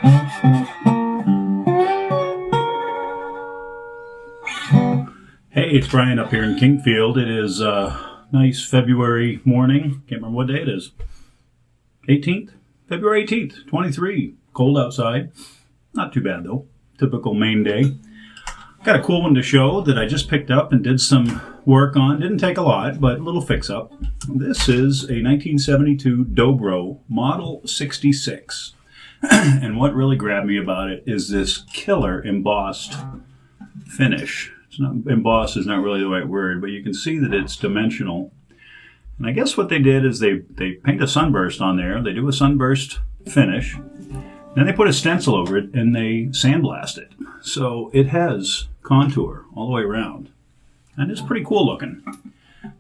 Hey, it's Brian up here in Kingfield. It is a nice February morning. Can't remember what day it is. 18th? February 18th, 23. Cold outside. Not too bad though. Typical Maine day. Got a cool one to show that I just picked up and did some work on. Didn't take a lot, but a little fix up. This is a 1972 Dobro Model 66. And what really grabbed me about it is this killer embossed finish. It's not, emboss is not really the right word, but you can see that it's dimensional. And I guess what they did is they paint a sunburst on there. They do a sunburst finish. Then they put a stencil over it and they sandblast it. So it has contour all the way around. And it's pretty cool looking.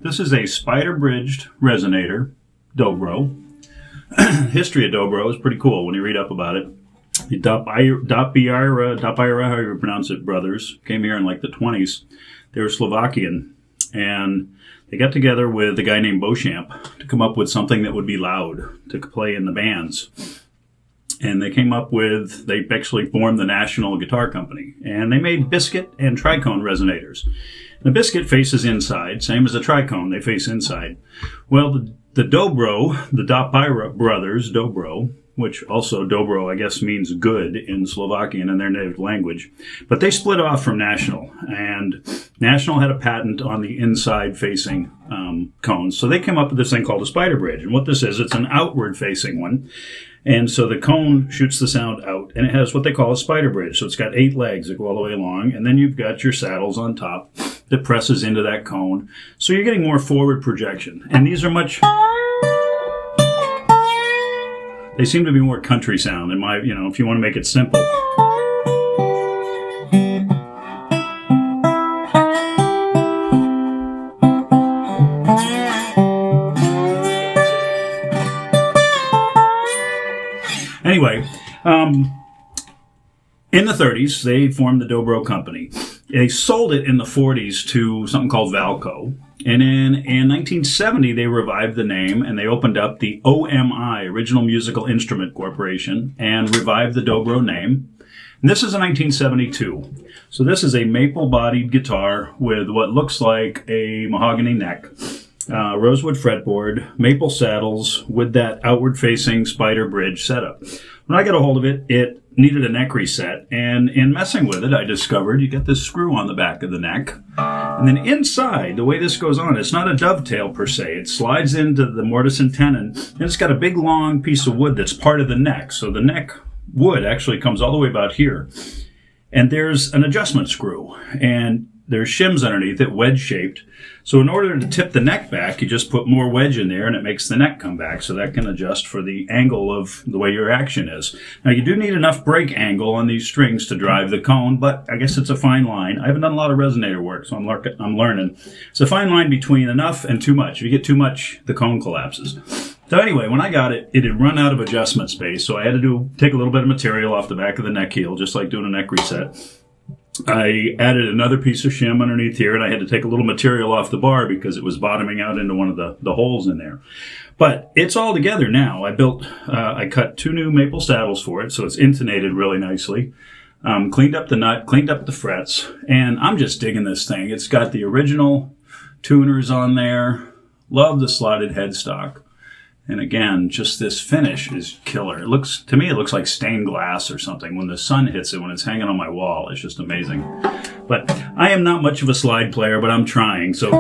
This is a spider-bridged resonator, Dobro. History of Dobro is pretty cool when you read up about it. The Dobro, however you pronounce it, brothers, came here in like the 20s. They were Slovakian, and they got together with a guy named Beauchamp to come up with something that would be loud to play in the bands. And they actually formed the National Guitar Company, and they made biscuit and tricone resonators. The biscuit faces inside, same as the tricone, they face inside. Well, the Dobro, the Dobro brothers, Dobro, which also Dobro, I guess, means good in Slovakian in their native language. But they split off from National, and National had a patent on the inside-facing cones. So they came up with this thing called a spider bridge. And what this is, it's an outward-facing one. And so the cone shoots the sound out, and it has what they call a spider bridge. So it's got 8 legs that go all the way along, and then you've got your saddles on top that presses into that cone. So you're getting more forward projection. And these are they seem to be more country sound in my, if you want to make it simple. Anyway, in the 30s, they formed the Dobro Company. They sold it in the 40s to something called Valco. And in 1970, they revived the name and they opened up the OMI, Original Musical Instrument Corporation, and revived the Dobro name. And this is a 1972. So this is a maple-bodied guitar with what looks like a mahogany neck, rosewood fretboard, maple saddles with that outward-facing spider bridge setup. When I got a hold of it, it needed a neck reset, and in messing with it, I discovered you get this screw on the back of the neck, and then inside, the way this goes on, it's not a dovetail per se. It slides into the mortise and tenon, and it's got a big long piece of wood that's part of the neck. So the neck wood actually comes all the way about here, and there's an adjustment screw, and there's shims underneath it, wedge-shaped. So in order to tip the neck back, you just put more wedge in there, and it makes the neck come back, so that can adjust for the angle of the way your action is. Now, you do need enough break angle on these strings to drive the cone, but I guess it's a fine line. I haven't done a lot of resonator work, so I'm learning. It's a fine line between enough and too much. If you get too much, the cone collapses. So anyway, when I got it, it had run out of adjustment space, so I had to take a little bit of material off the back of the neck heel, just like doing a neck reset. I added another piece of shim underneath here, and I had to take a little material off the bar because it was bottoming out into one of the holes in there. But it's all together now. I cut 2 new maple saddles for it, so it's intonated really nicely. Cleaned up the nut, cleaned up the frets, and I'm just digging this thing. It's got the original tuners on there. Love the slotted headstock. And again, just this finish is killer. To me, it looks like stained glass or something. When the sun hits it, when it's hanging on my wall, it's just amazing. But I am not much of a slide player, but I'm trying. So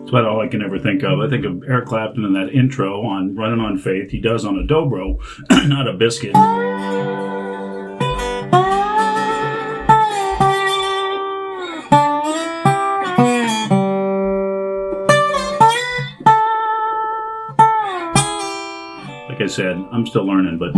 That's about all I can ever think of. I think of Eric Clapton in that intro on Running on Faith. He does on a dobro, not a biscuit. Like I said, I'm still learning, but...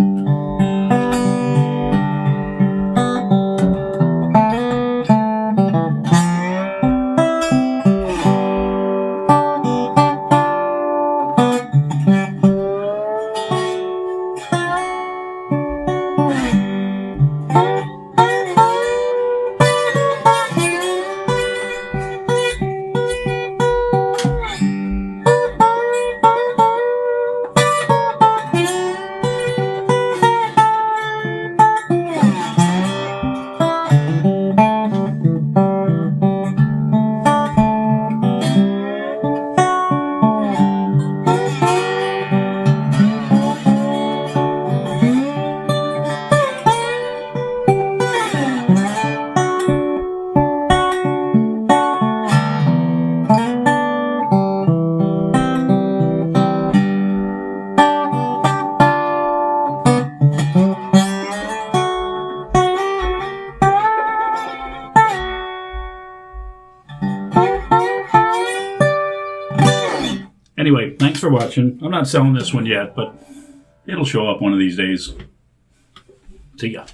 Anyway, thanks for watching. I'm not selling this one yet, but it'll show up one of these days. See ya.